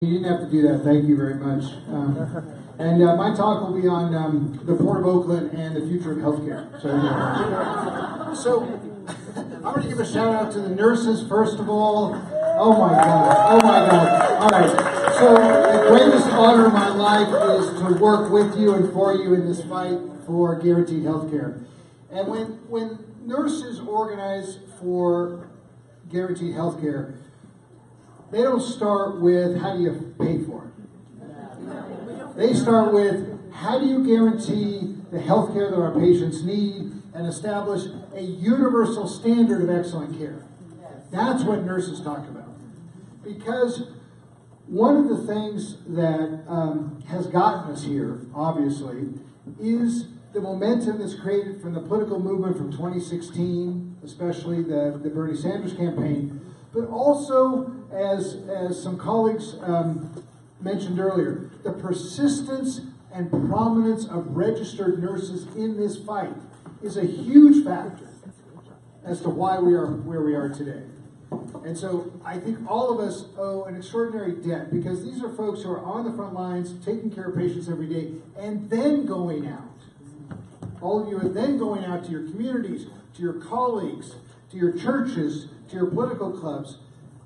You didn't have to do that. Thank you very much. My talk will be on the Port of Oakland and the future of healthcare. So I'm going to give a shout out to the nurses first of all. Oh my God. Oh my God. All right. So the greatest honor of my life is to work with you and for you in this fight for guaranteed healthcare. And when nurses organize for guaranteed healthcare, they don't start with how do you pay for it. They start with how do you guarantee the health care that our patients need and establish a universal standard of excellent care. That's what nurses talk about. Because one of the things that has gotten us here, obviously, is the momentum that's created from the political movement from 2016, especially the Bernie Sanders campaign, but also, as some colleagues mentioned earlier, the persistence and prominence of registered nurses in this fight is a huge factor as to why we are where we are today. And so I think all of us owe an extraordinary debt, because these are folks who are on the front lines, taking care of patients every day, and then going out. All of you are then going out to your communities, to your colleagues, to your churches, to your political clubs,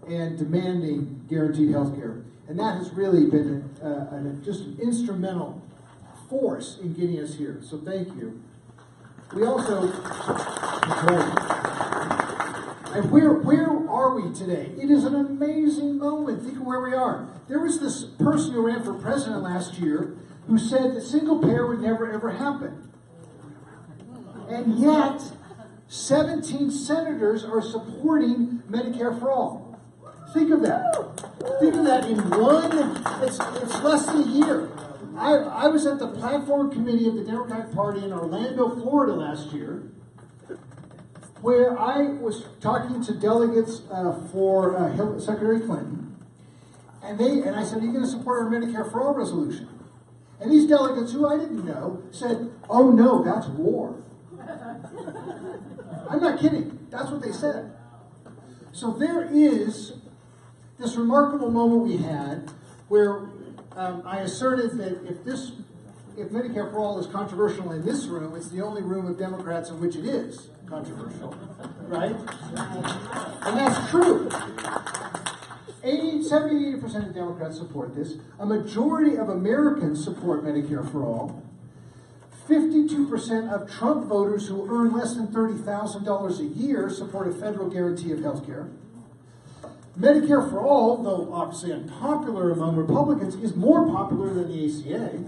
and demanding guaranteed health care. And that has really been just an instrumental force in getting us here. So thank you. We also, and where are we today? It is an amazing moment. Think of where we are. There was this person who ran for president last year who said that single payer would never ever happen. And yet, 17 senators are supporting Medicare for all. Think of that. Think of that in it's less than a year. I was at the platform committee of the Democratic Party in Orlando, Florida last year, where I was talking to delegates for Secretary Clinton, and I said, are you going to support our Medicare for all resolution? And these delegates, who I didn't know, said, oh no, that's war. I'm not kidding. That's what they said. So there is this remarkable moment we had where I asserted that if Medicare for all is controversial in this room, it's the only room of Democrats in which it is controversial, right? And that's true. 70-80% of Democrats support this. A majority of Americans support Medicare for all. 52% of Trump voters who earn less than $30,000 a year support a federal guarantee of health care. Medicare for all, though obviously unpopular among Republicans, is more popular than the ACA.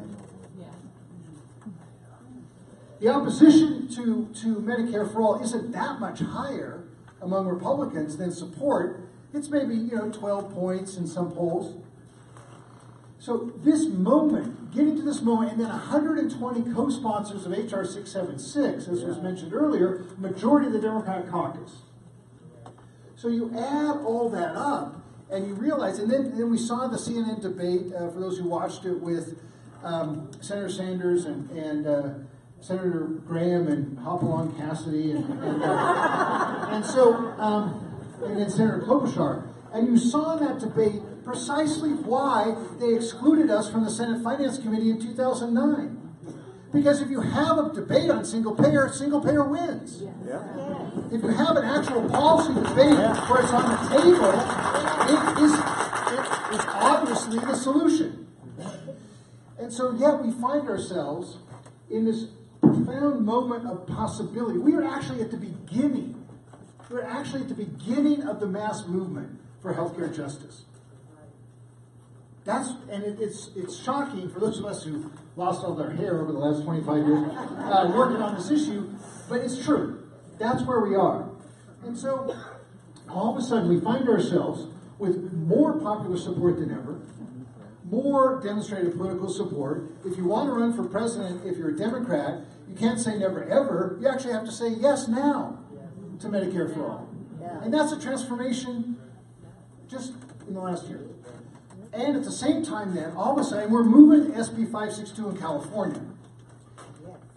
The opposition to Medicare for all isn't that much higher among Republicans than support. It's maybe 12 points in some polls. So this moment, getting to this moment, and then 120 co-sponsors of H.R. 676, as was mentioned earlier, majority of the Democratic caucus. So you add all that up, and you realize, and then we saw the CNN debate, for those who watched it, with Senator Sanders and Senator Graham and Hopalong Cassidy, and then Senator Klobuchar. And you saw in that debate precisely why they excluded us from the Senate Finance Committee in 2009. Because if you have a debate on single payer wins. Yeah. If you have an actual policy debate where it's on the table, it is obviously the solution. And so yet we find ourselves in this profound moment of possibility. We are actually at the beginning. We're actually at the beginning of the mass movement for healthcare justice. It's shocking for those of us who lost all their hair over the last 25 years working on this issue, but it's true. That's where we are. And so all of a sudden we find ourselves with more popular support than ever, more demonstrated political support. If you want to run for president, if you're a Democrat, you can't say never ever. You actually have to say yes now to Medicare for all. And that's a transformation just in the last year. And at the same time then, all of a sudden, we're moving to SB 562 in California.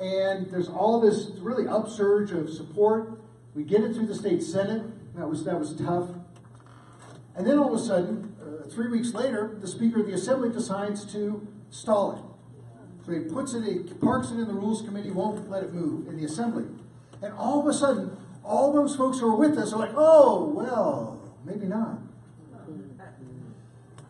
And there's all this really upsurge of support. We get it through the state Senate. That was tough. And then all of a sudden, 3 weeks later, the Speaker of the Assembly decides to stall it. So he parks it in the Rules Committee, won't let it move in the Assembly. And all of a sudden, all those folks who are with us are like, oh, well, maybe not.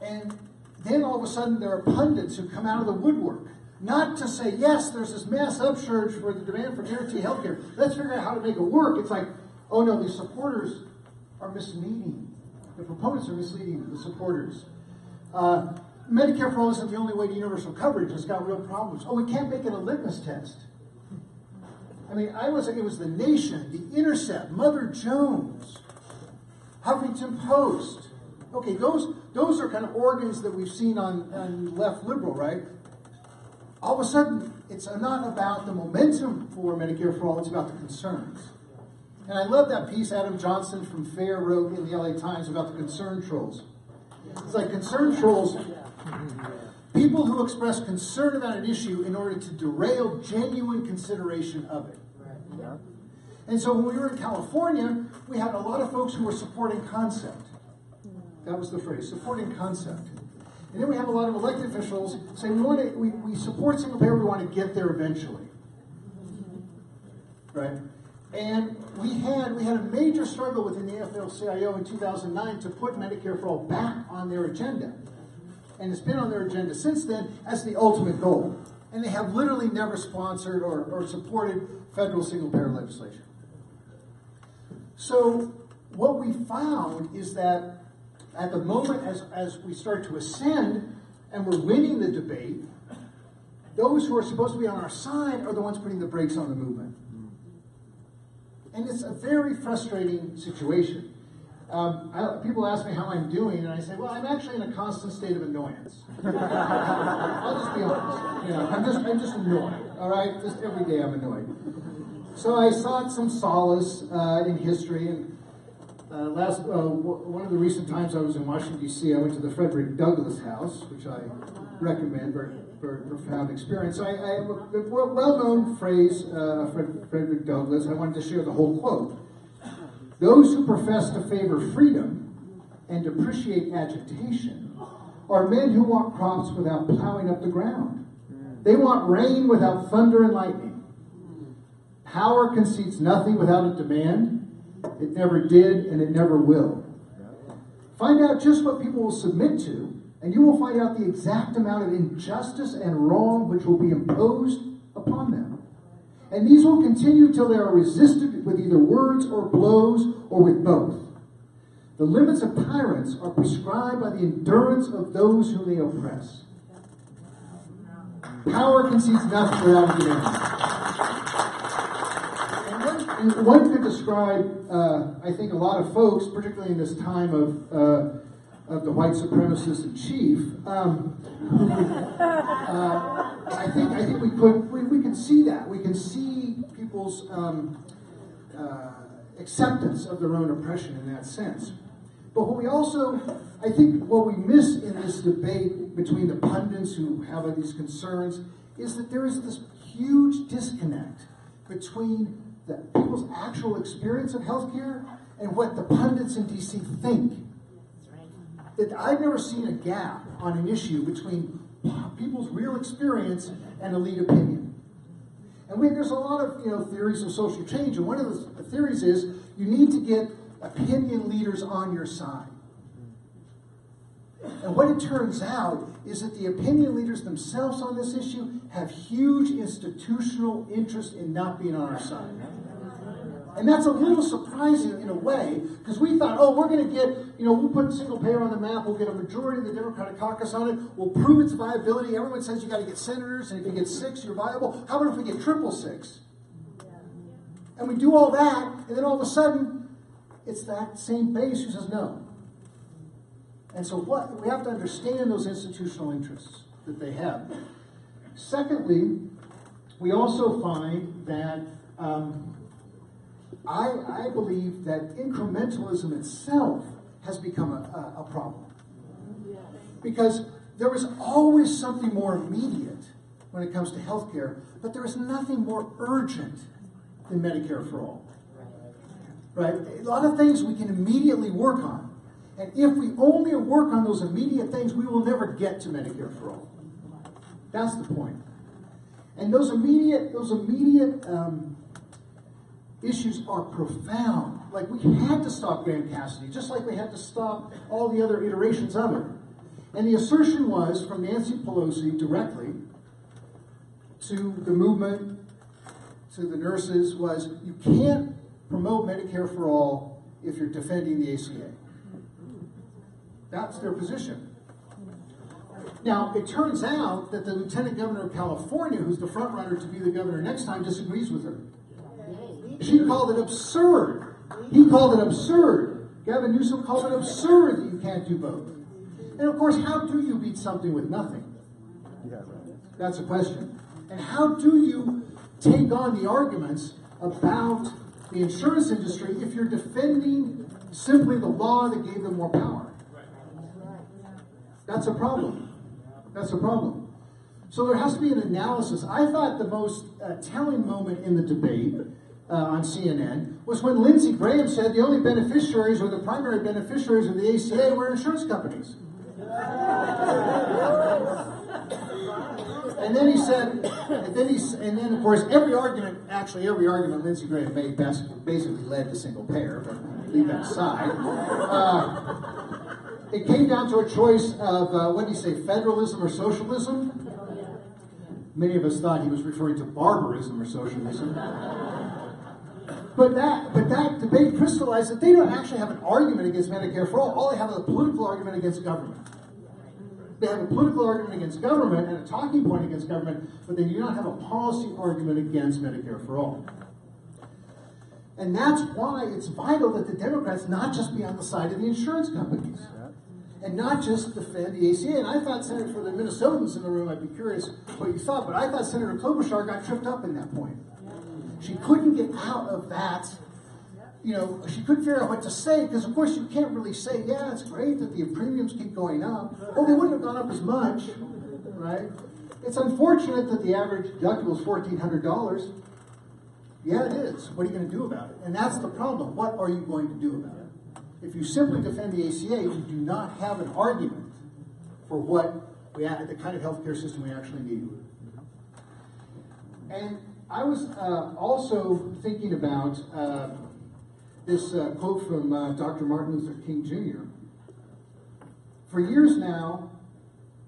And then all of a sudden, there are pundits who come out of the woodwork, not to say, yes, there's this mass upsurge for the demand for guaranteed health care. Let's figure out how to make it work. It's like, oh no, the supporters are misleading. The proponents are misleading the supporters. Medicare for all isn't the only way to universal coverage. It's got real problems. Oh, we can't make it a litmus test. I mean, it was The Nation, The Intercept, Mother Jones, Huffington Post. Okay, those are kind of organs that we've seen on left liberal, right? All of a sudden, it's not about the momentum for Medicare for all, it's about the concerns. And I love that piece Adam Johnson from FAIR wrote in the LA Times about the concern trolls. It's like concern trolls, people who express concern about an issue in order to derail genuine consideration of it. And so when we were in California, we had a lot of folks who were supporting concept. That was the phrase, supporting concept. And then we have a lot of elected officials saying, we support single payer, we want to get there eventually. Right? And we had a major struggle within the AFL-CIO in 2009 to put Medicare for all back on their agenda. And it's been on their agenda since then as the ultimate goal. And they have literally never sponsored or supported federal single-payer legislation. So what we found is that at the moment as we start to ascend and we're winning the debate, those who are supposed to be on our side are the ones putting the brakes on the movement. And it's a very frustrating situation. People ask me how I'm doing, and I say, well, I'm actually in a constant state of annoyance. I'll just be honest. You know, I'm just annoyed, all right? Just every day I'm annoyed. So I sought some solace in history, and one of the recent times I was in Washington, D.C., I went to the Frederick Douglass House, which I recommend, very profound experience. So I have a well-known phrase, Frederick Douglass. I wanted to share the whole quote. Those who profess to favor freedom and appreciate agitation are men who want crops without plowing up the ground. They want rain without thunder and lightning. Power concedes nothing without a demand. It never did, and it never will. Find out just what people will submit to, and you will find out the exact amount of injustice and wrong which will be imposed upon them. And these will continue till they are resisted with either words or blows or with both. The limits of tyrants are prescribed by the endurance of those whom they oppress. Power concedes nothing without a demand. And one could describe, I think, a lot of folks, particularly in this time of the white supremacist in chief. I think we can see that. We can see people's acceptance of their own oppression in that sense. But what we also, I think, what we miss in this debate between the pundits who have these concerns is that there is this huge disconnect between the people's actual experience of healthcare and what the pundits in DC think. That I've never seen a gap on an issue between people's real experience and elite opinion. And there's a lot of theories of social change, and one of the theories is you need to get opinion leaders on your side. And what it turns out is that the opinion leaders themselves on this issue have huge institutional interest in not being on our side. And that's a little surprising in a way, because we thought, oh, we're going to get, we'll put single payer on the map, we'll get a majority of the Democratic caucus on it, we'll prove its viability. Everyone says you got to get senators, and if you get 6, you're viable. How about if we get 666? And we do all that, and then all of a sudden, it's that same base who says no. And so we have to understand those institutional interests that they have. Secondly, we also find that I believe that incrementalism itself has become a problem. Because there is always something more immediate when it comes to healthcare, but there is nothing more urgent than Medicare for all. Right? A lot of things we can immediately work on. And if we only work on those immediate things, we will never get to Medicare for all. That's the point. And those immediate issues are profound. Like, we had to stop Graham Cassidy, just like we had to stop all the other iterations of it. And the assertion was, from Nancy Pelosi directly to the movement, to the nurses, was you can't promote Medicare for all if you're defending the ACA. That's their position. Now, it turns out that the Lieutenant Governor of California, who's the front runner to be the governor next time, disagrees with her. She called it absurd. He called it absurd. Gavin Newsom called it absurd that you can't do both. And of course, how do you beat something with nothing? That's a question. And how do you take on the arguments about the insurance industry if you're defending simply the law that gave them more power? That's a problem. That's a problem. So there has to be an analysis. I thought the most telling moment in the debate on CNN was when Lindsey Graham said the only beneficiaries or the primary beneficiaries of the ACA were insurance companies. And then he said, and then of course every argument Lindsey Graham made basically led to single payer, but leave that aside. It came down to a choice of, what did he say, federalism or socialism? Many of us thought he was referring to barbarism or socialism. But that debate crystallized that they don't actually have an argument against Medicare for all. All they have is a political argument against government. They have a political argument against government and a talking point against government, but they do not have a policy argument against Medicare for all. And that's why it's vital that the Democrats not just be on the side of the insurance companies and not just defend the ACA. And I thought, Senator, for the Minnesotans in the room, I'd be curious what you thought, but I thought Senator Klobuchar got tripped up in that point. She couldn't get out of that, she couldn't figure out what to say, because of course you can't really say, yeah, it's great that the premiums keep going up. Oh, they wouldn't have gone up as much, right? It's unfortunate that the average deductible is $1,400. Yeah, it is. What are you going to do about it? And that's the problem. What are you going to do about it? If you simply defend the ACA, you do not have an argument for the kind of healthcare system we actually need. And I was also thinking about this quote from Dr. Martin Luther King Jr. For years now,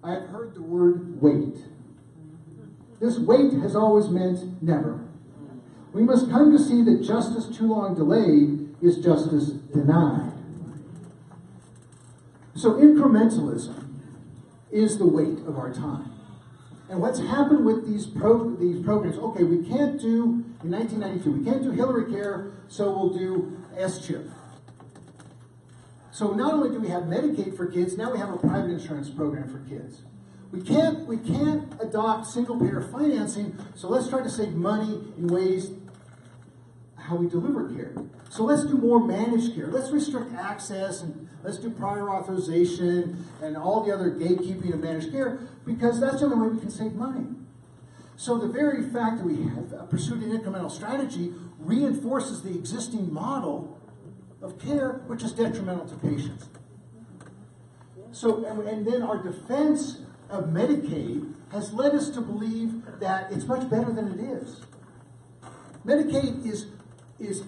I've heard the word wait. This wait has always meant never. We must come to see that justice too long delayed is justice denied. So incrementalism is the weight of our time. And what's happened with these programs, okay, we can't do, in 1992, we can't do Hillary Care, so we'll do S-chip. So not only do we have Medicaid for kids, now we have a private insurance program for kids. We can't adopt single-payer financing, so let's try to save money in ways how we deliver care. So let's do more managed care. Let's restrict access, and let's do prior authorization and all the other gatekeeping of managed care, because that's the only way we can save money. So the very fact that we have pursued an incremental strategy reinforces the existing model of care, which is detrimental to patients. So, and then our defense of Medicaid has led us to believe that it's much better than it is. Medicaid is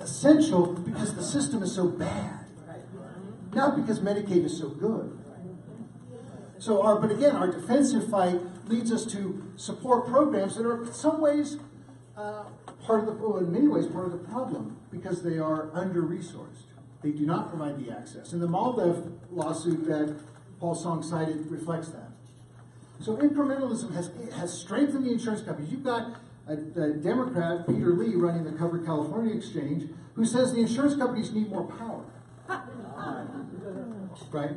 essential because the system is so bad, not because Medicaid is so good. So, but again, our defensive fight leads us to support programs that are in some ways in many ways part of the problem, because they are under-resourced. They do not provide the access. And the Maldev lawsuit that Paul Song cited reflects that. So incrementalism has strengthened the insurance companies. You've got a Democrat, Peter Lee, running the Covered California Exchange, who says the insurance companies need more power. Right?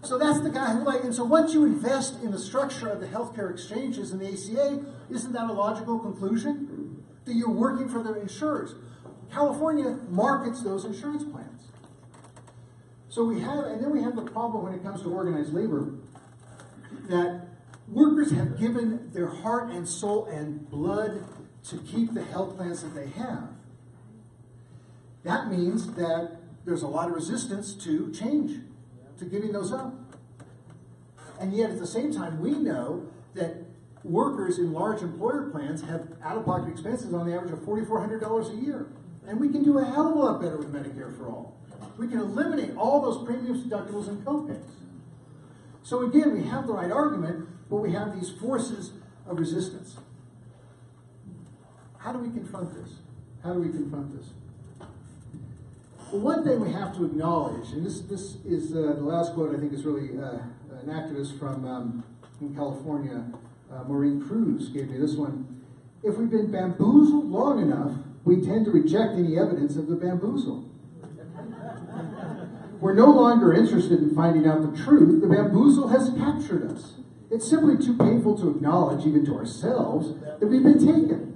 So that's the guy who, and so once you invest in the structure of the healthcare exchanges and the ACA, isn't that a logical conclusion? That you're working for the insurers. California markets those insurance plans. So then we have the problem when it comes to organized labor, that workers have given their heart and soul and blood to keep the health plans that they have. That means that there's a lot of resistance to change. to giving those up. And yet at the same time, we know that workers in large employer plans have out-of-pocket expenses on the average of $4,400 a year. And we can do a hell of a lot better with Medicare for All. We can eliminate all those premiums, deductibles, and copays. So again, we have the right argument, but we have these forces of resistance. How do we confront this? How do we confront this? Well, one thing we have to acknowledge, and this is the last quote I think is really an activist from California, Maureen Cruz, gave me this one. If we've been bamboozled long enough, we tend to reject any evidence of the bamboozle. We're no longer interested in finding out the truth. The bamboozle has captured us. It's simply too painful to acknowledge, even to ourselves, that we've been taken.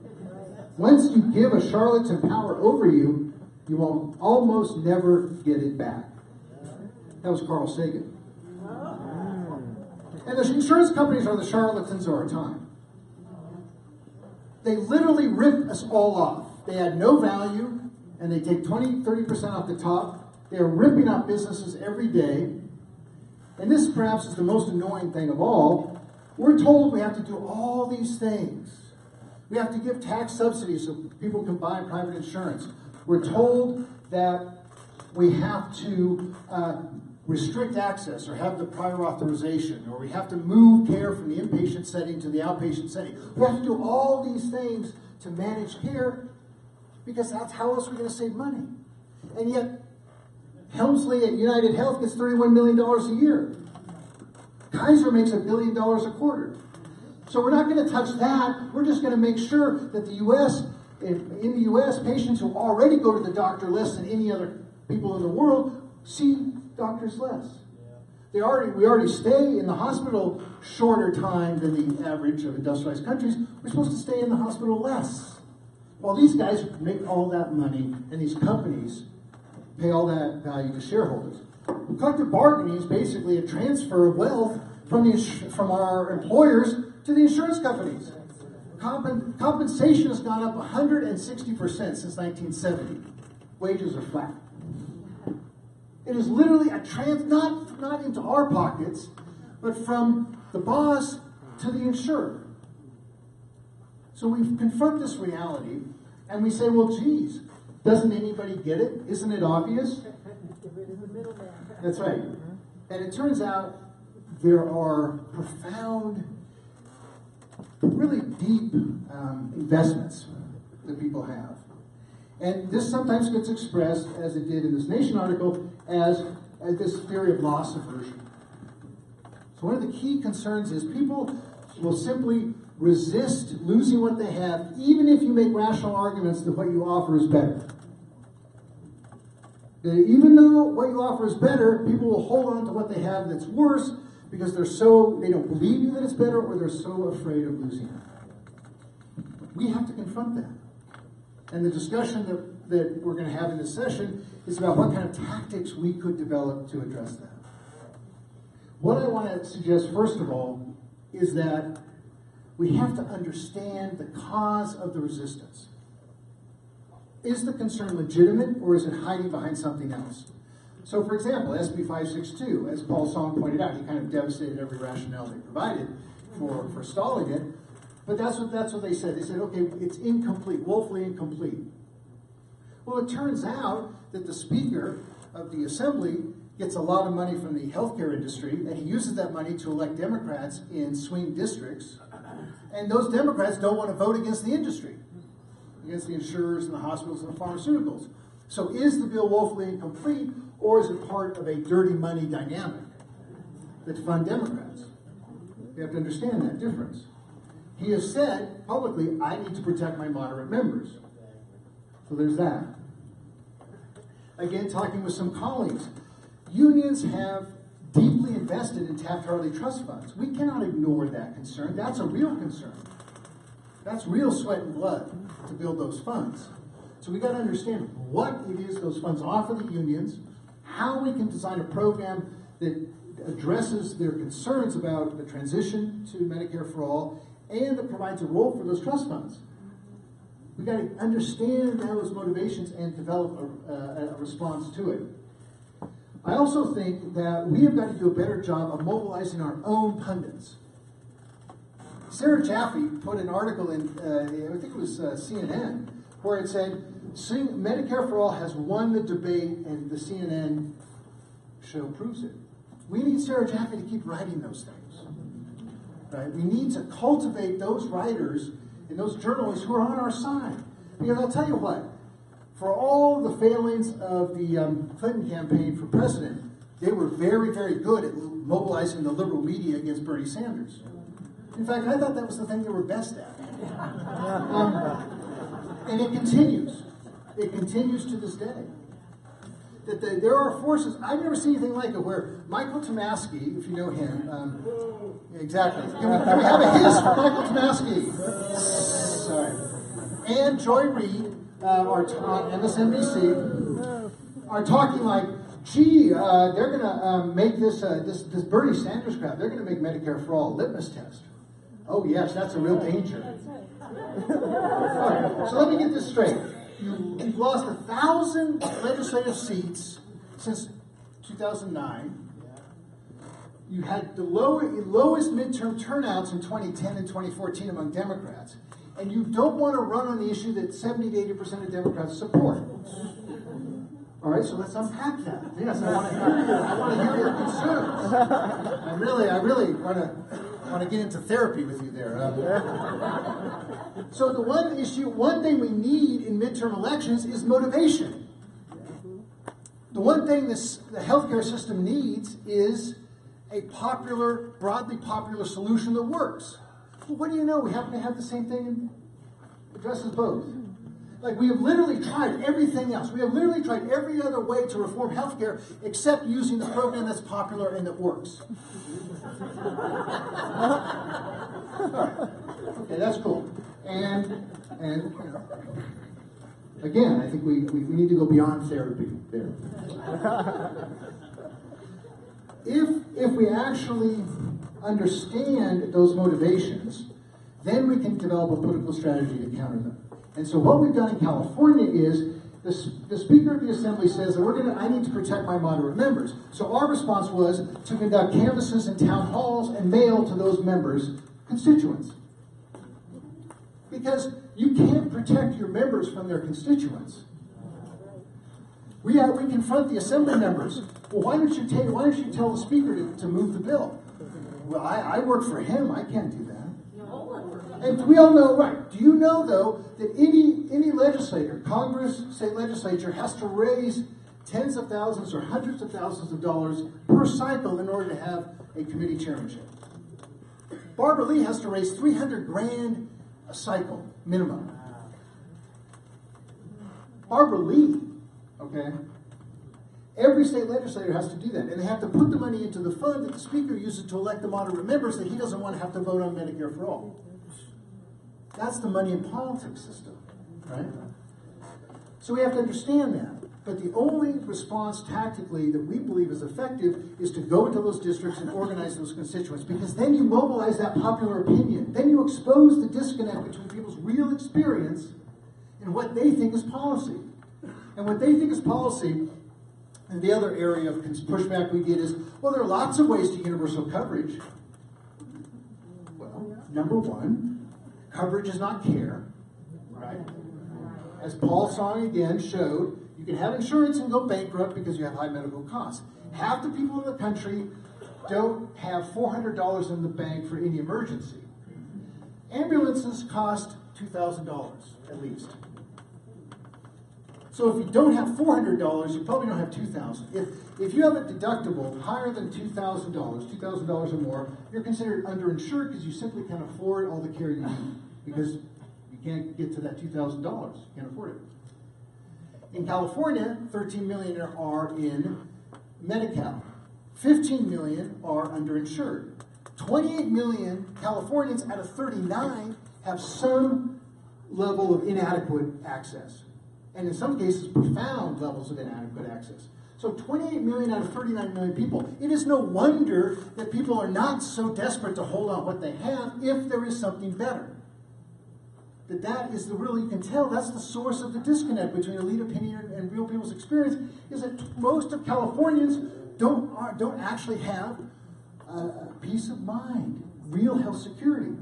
Once you give a charlatan power over you, you will almost never get it back. That was Carl Sagan. And the insurance companies are the charlatans of our time. They literally rip us all off. They add no value, and they take 20, 30% off the top. They're ripping up businesses every day. And this perhaps is the most annoying thing of all. We're told we have to do all these things. We have to give tax subsidies so people can buy private insurance. We're told that we have to restrict access or have the prior authorization, or we have to move care from the inpatient setting to the outpatient setting. We have to do all these things to manage care because that's how else we're going to save money. And yet, Helmsley at United Health gets $31 million a year. Kaiser makes $1 billion a quarter. So we're not going to touch that. We're just going to make sure that the U.S., in the U.S., patients who already go to the doctor less than any other people in the world see doctors less. We already stay in the hospital shorter time than the average of industrialized countries. We're supposed to stay in the hospital less. While these guys make all that money, and these companies pay all that value to shareholders. Collective bargaining is basically a transfer of wealth from our employers to the insurance companies. Compensation has gone up 160% since 1970. Wages are flat. It is literally a not into our pockets, but from the boss to the insurer. So we confront this reality, and we say, well, geez, doesn't anybody get it? Isn't it obvious? That's right. And it turns out there are profound, really deep investments that people have. And this sometimes gets expressed, as it did in this Nation article, as this theory of loss aversion. So one of the key concerns is people will simply resist losing what they have, even if you make rational arguments that what you offer is better. Even though what you offer is better, people will hold on to what they have that's worse because they don't believe you that it's better, or they're so afraid of losing it. We have to confront that. And the discussion that we're going to have in this session is about what kind of tactics we could develop to address that. What I want to suggest, first of all, is that we have to understand the cause of the resistance. Is the concern legitimate, or is it hiding behind something else? So, for example, SB 562, as Paul Song pointed out, he kind of devastated every rationale they provided for stalling it. But that's what they said. They said, okay, it's incomplete, woefully incomplete. Well, it turns out that the Speaker of the Assembly gets a lot of money from the healthcare industry, and he uses that money to elect Democrats in swing districts. And those Democrats don't want to vote against the industry, against the insurers and the hospitals and the pharmaceuticals. So is the bill woefully incomplete, or is it part of a dirty money dynamic that fund Democrats? You have to understand that difference. He has said publicly, I need to protect my moderate members. So there's that. Again, talking with some colleagues, unions have deeply invested in Taft-Hartley trust funds. We cannot ignore that concern. That's a real concern. That's real sweat and blood to build those funds. So we got to understand what it is those funds offer the unions, how we can design a program that addresses their concerns about the transition to Medicare for All, and that provides a role for those trust funds. We've got to understand those motivations and develop a response to it. I also think that we have got to do a better job of mobilizing our own pundits. Sarah Jaffe put an article in, I think it was CNN, where it said, Medicare for All has won the debate, and the CNN show proves it. We need Sarah Jaffe to keep writing those things. Right? We need to cultivate those writers and those journalists who are on our side. Because I'll tell you what, for all the failings of the Clinton campaign for president, they were very, very good at mobilizing the liberal media against Bernie Sanders. In fact, I thought that was the thing they were best at. And it continues. It continues to this day. That there are forces, I've never seen anything like it, where Michael Tomasky, if you know him, exactly. Can we have a hiss for Michael Tomasky? Sorry. And Joy Reid are on MSNBC are talking like, gee, they're going to make this Bernie Sanders crowd, they're going to make Medicare for All a litmus test. Oh yes, that's a real danger. All right, so let me get this straight. You've lost 1,000 legislative seats since 2009. You had the lowest midterm turnouts in 2010 and 2014 among Democrats. And you don't want to run on the issue that 70 to 80% of Democrats support. All right, so let's unpack that. Yes, I want to hear your concerns. I really want to get into therapy with you there. So the one thing we need in midterm elections is motivation. The one thing the healthcare system needs is a broadly popular solution that works. Well, what do you know? We happen to have the same thing and addresses both. Like, we have literally tried everything else. We have literally tried every other way to reform healthcare except using the program that's popular and that works. All right. Okay, that's cool. And you know, again, I think we need to go beyond therapy there. If we actually understand those motivations, then we can develop a political strategy to counter them. And so what we've done in California is the Speaker of the Assembly says that I need to protect my moderate members. So our response was to conduct canvasses in town halls and mail to those members' constituents. Because you can't protect your members from their constituents. We confront the Assembly members. Well, why don't you tell the Speaker to move the bill? Well, I work for him. I can't do that. And we all know, right? Do you know, though, that any legislator, Congress, state legislature, has to raise tens of thousands or hundreds of thousands of dollars per cycle in order to have a committee chairmanship? Barbara Lee has to raise $300,000 a cycle, minimum. Barbara Lee, okay? Every state legislator has to do that. And they have to put the money into the fund that the Speaker uses to elect the moderate members that he doesn't want to have to vote on Medicare for All. That's the money in politics system, right? So we have to understand that. But the only response tactically that we believe is effective is to go into those districts and organize those constituents, because then you mobilize that popular opinion. Then you expose the disconnect between people's real experience and what they think is policy. And what they think is policy, and the other area of pushback we get is, well, there are lots of ways to universal coverage. Well, number one, coverage is not care, right? As Paul Song again showed, you can have insurance and go bankrupt because you have high medical costs. Half the people in the country don't have $400 in the bank for any emergency. Ambulances cost $2,000 at least. So if you don't have $400, you probably don't have $2,000. If you have a deductible higher than $2,000, $2,000 or more, you're considered underinsured because you simply can't afford all the care you need, because you can't get to that $2,000. You can't afford it. In California, 13 million are in Medi-Cal. 15 million are underinsured. 28 million Californians out of 39 have some level of inadequate access. And in some cases, profound levels of inadequate access. So 28 million out of 39 million people. It is no wonder that people are not so desperate to hold on what they have if there is something better. that is the real, you can tell that's the source of the disconnect between elite opinion and real people's experience, is that most of Californians don't actually have peace of mind, real health security.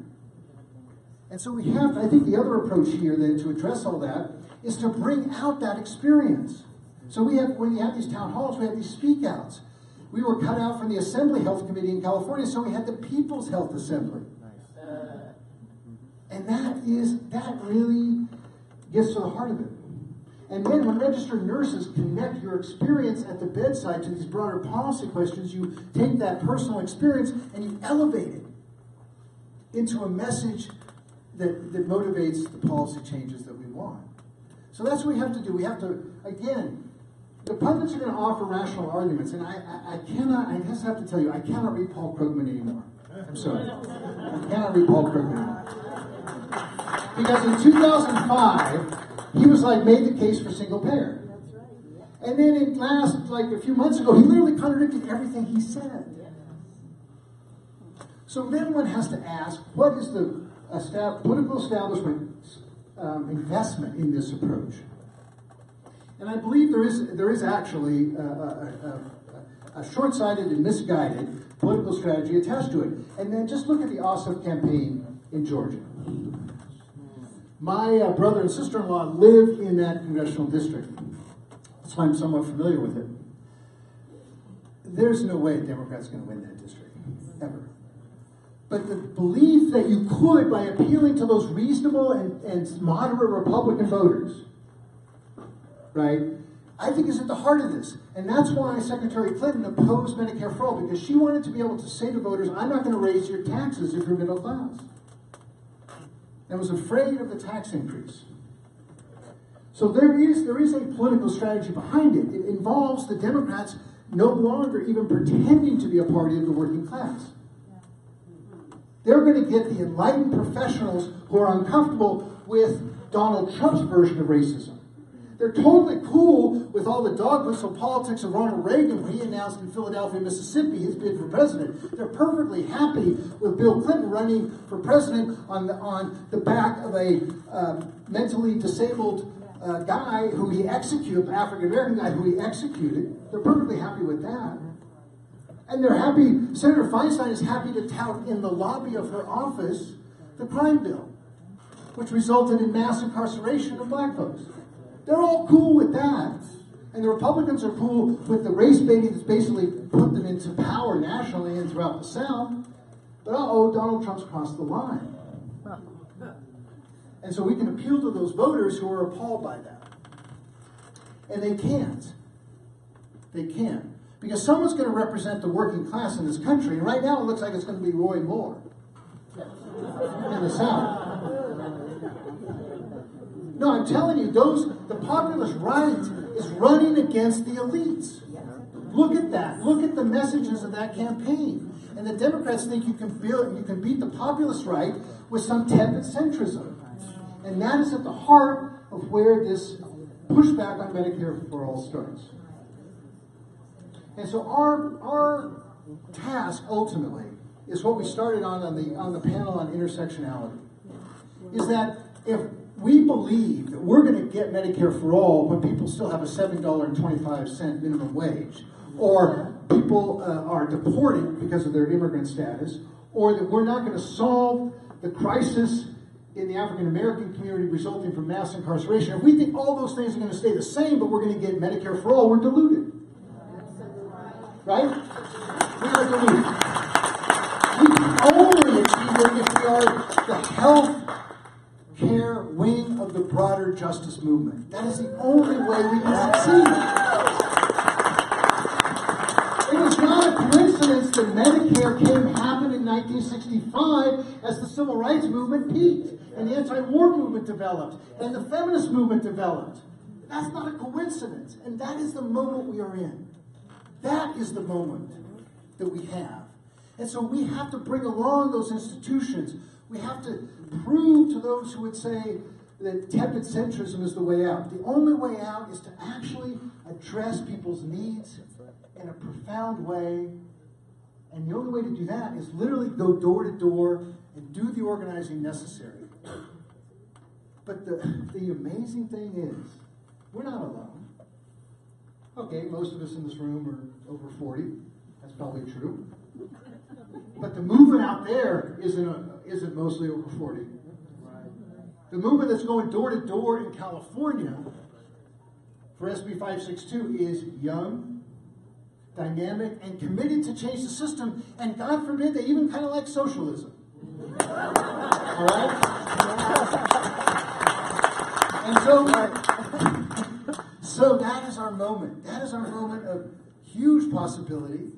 And so we have, I think the other approach here then to address all that is to bring out that experience. So when you have these town halls, we have these speak outs. We were cut out from the Assembly Health Committee in California, so we had the People's Health Assembly. And that really gets to the heart of it. And then when registered nurses connect your experience at the bedside to these broader policy questions, you take that personal experience and you elevate it into a message that motivates the policy changes that we want. So that's what we have to do. We have to, again, the pundits are going to offer rational arguments, and I just have to tell you, I cannot read Paul Krugman anymore. I'm sorry. I cannot read Paul Krugman anymore. Because in 2005, he was made the case for single payer. And then a few months ago, he literally contradicted everything he said. So then one has to ask, what is the political establishment's investment in this approach? And I believe there is actually a short-sighted and misguided political strategy attached to it. And then just look at the Ossoff campaign in Georgia. My brother and sister-in-law live in that congressional district. That's why I'm somewhat familiar with it. There's no way a Democrat's going to win that district, ever. But the belief that you could, by appealing to those reasonable and moderate Republican voters, right, I think is at the heart of this. And that's why Secretary Clinton opposed Medicare for All, because she wanted to be able to say to voters, I'm not going to raise your taxes if you're middle class. And was afraid of the tax increase. So there is a political strategy behind it. It involves the Democrats no longer even pretending to be a party of the working class. They're going to get the enlightened professionals who are uncomfortable with Donald Trump's version of racism. They're totally cool with all the dog whistle politics of Ronald Reagan when he announced in Philadelphia, Mississippi, his bid for president. They're perfectly happy with Bill Clinton running for president on the back of a mentally disabled guy who he executed, African-American guy who he executed. They're perfectly happy with that. And they're happy, Senator Feinstein is happy to tout in the lobby of her office the crime bill, which resulted in mass incarceration of black folks. They're all cool with that. And the Republicans are cool with the race baiting that's basically put them into power nationally and throughout the South. But Donald Trump's crossed the line. And so we can appeal to those voters who are appalled by that. And they can't. They can't. Because someone's going to represent the working class in this country. And right now it looks like it's going to be Roy Moore in the South. No, I'm telling you, the populist right is running against the elites. Look at that. Look at the messages of that campaign. And the Democrats think you can beat the populist right with some tepid centrism. And that is at the heart of where this pushback on Medicare for All starts. And so our task ultimately is what we started on the panel on intersectionality. Is that if we believe that we're going to get Medicare for All when people still have a $7.25 minimum wage, or people are deported because of their immigrant status, or that we're not going to solve the crisis in the African American community resulting from mass incarceration, if we think all those things are going to stay the same, but we're going to get Medicare for All, we're deluded. Right? We are deluded. We can only achieve it if we are the health care wing of the broader justice movement. That is the only way we can succeed. It was not a coincidence that Medicare happened in 1965 as the civil rights movement peaked, and the anti-war movement developed, and the feminist movement developed. That's not a coincidence, and that is the moment we are in. That is the moment that we have. And so we have to bring along those institutions. We have to prove to those who would say that tepid centrism is the way out. The only way out is to actually address people's needs in a profound way. And the only way to do that is literally go door to door and do the organizing necessary. But the amazing thing is, we're not alone. Okay, most of us in this room are over 40. That's probably true. But the movement out there isn't mostly over 40. The movement that's going door to door in California for SB 562 is young, dynamic, and committed to change the system. And God forbid, they even kind of like socialism. All right? And so that is our moment. That is our moment of huge possibility,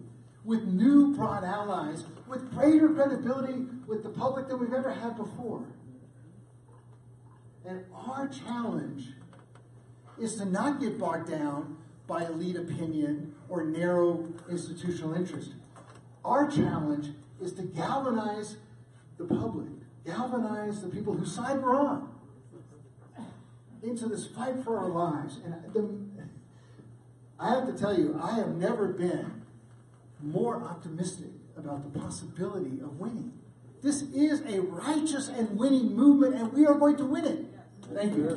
with new broad allies, with greater credibility with the public than we've ever had before. And our challenge is to not get bogged down by elite opinion or narrow institutional interest. Our challenge is to galvanize the public, galvanize the people whose side we're on, into this fight for our lives. And I have to tell you, I have never been more optimistic about the possibility of winning. This is a righteous and winning movement, and we are going to win it. Thank you.